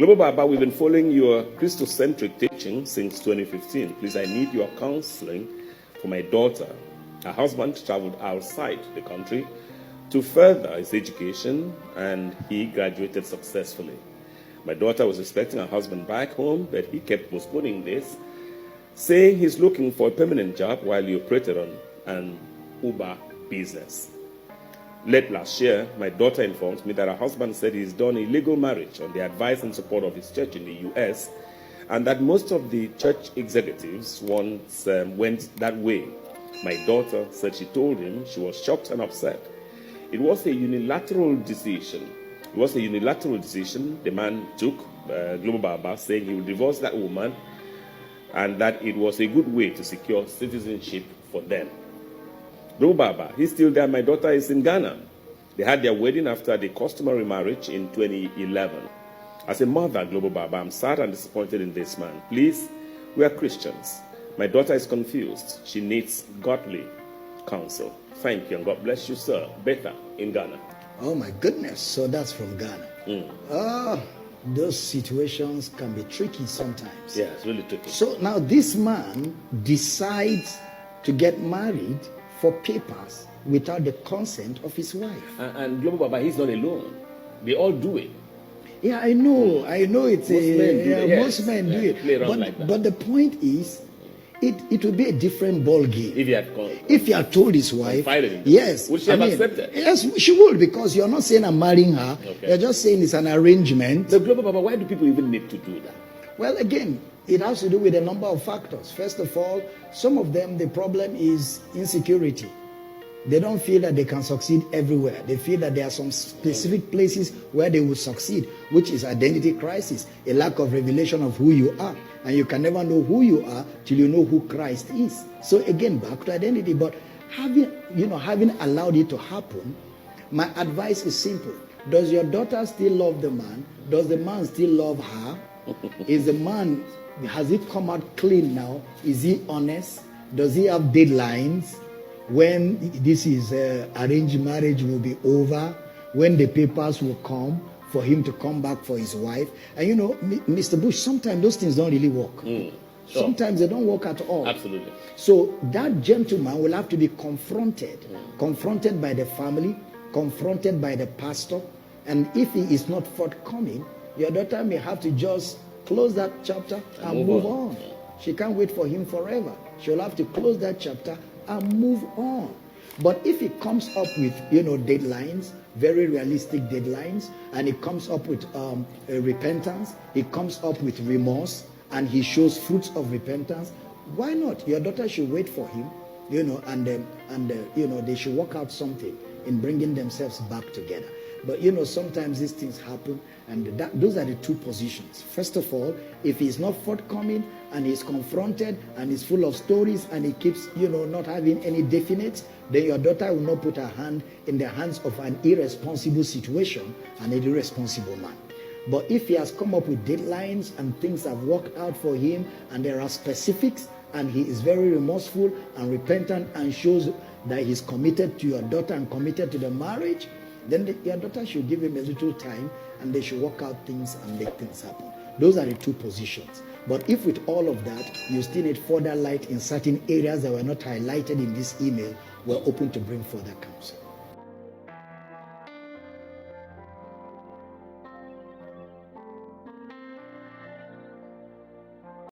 Global Baba, we've been following your Christocentric teaching since 2015. Please, I need your counseling for my daughter. Her husband traveled outside the country to further his education, and he graduated successfully. My daughter was expecting her husband back home, but he kept postponing this, saying he's looking for a permanent job while he operated on an Uber business. Late last year, my daughter informed me that her husband said he's done a legal marriage on the advice and support of his church in the U.S., and that most of the church executives once went that way. My daughter said she told him she was shocked and upset. It was a unilateral decision. The man took, Global Baba, saying he would divorce that woman and that it was a good way to secure citizenship for them. Global Baba, he's still there. My daughter is in Ghana. They had their wedding after the customary marriage in 2011. As a mother, Global Baba, I'm sad and disappointed in this man. Please, we are Christians. My daughter is confused. She needs godly counsel. Thank you, and God bless you, sir. Betha in Ghana. Oh my goodness, so that's from Ghana. Those situations can be tricky sometimes. Yeah, it's really tricky. So now this man decides to get married for papers without the consent of his wife. And Global Baba, he's not alone. They all do it. Yeah, I know it's most men do it. But the point is, it would be a different ball game if he had told his wife. Yes, would she have accepted? Yes, she would, because you're not saying I'm marrying her. Okay. You're just saying it's an arrangement. The Global Baba, why do people even need to do that? Well, again, it has to do with a number of factors. First of all, some of them, the problem is insecurity. They don't feel that they can succeed everywhere. They feel that there are some specific places where they will succeed, which is identity crisis, a lack of revelation of who you are. And you can never know who you are till you know who Christ is. So again, back to identity. But having allowed it to happen, my advice is simple. Does your daughter still love the man? Does the man still love her? Is the man, has he come out clean now? Is he honest? Does he have deadlines? When this is arranged marriage will be over, when the papers will come for him to come back for his wife. And Mr. Bush, sometimes those things don't really work. Sure. Sometimes they don't work at all. Absolutely. So that gentleman will have to be confronted by the family, confronted by the pastor. And if he is not forthcoming, your daughter may have to just close that chapter and move on. She can't wait for him forever. She'll have to close that chapter and move on. But if it comes up with deadlines, very realistic deadlines, and it comes up with repentance, it comes up with remorse, and he shows fruits of repentance, why not? Your daughter should wait for him, and they should work out something in bringing themselves back together. But sometimes these things happen, and those are the two positions. First of all, if he's not forthcoming and he's confronted and he's full of stories and he keeps not having any definite, then your daughter will not put her hand in the hands of an irresponsible situation and an irresponsible man. But if he has come up with deadlines and things have worked out for him and there are specifics and he is very remorseful and repentant and shows that he's committed to your daughter and committed to the marriage, then your daughter should give him a little time and they should work out things and make things happen. Those are the two positions. But if with all of that, you still need further light in certain areas that were not highlighted in this email, we're open to bring further counsel.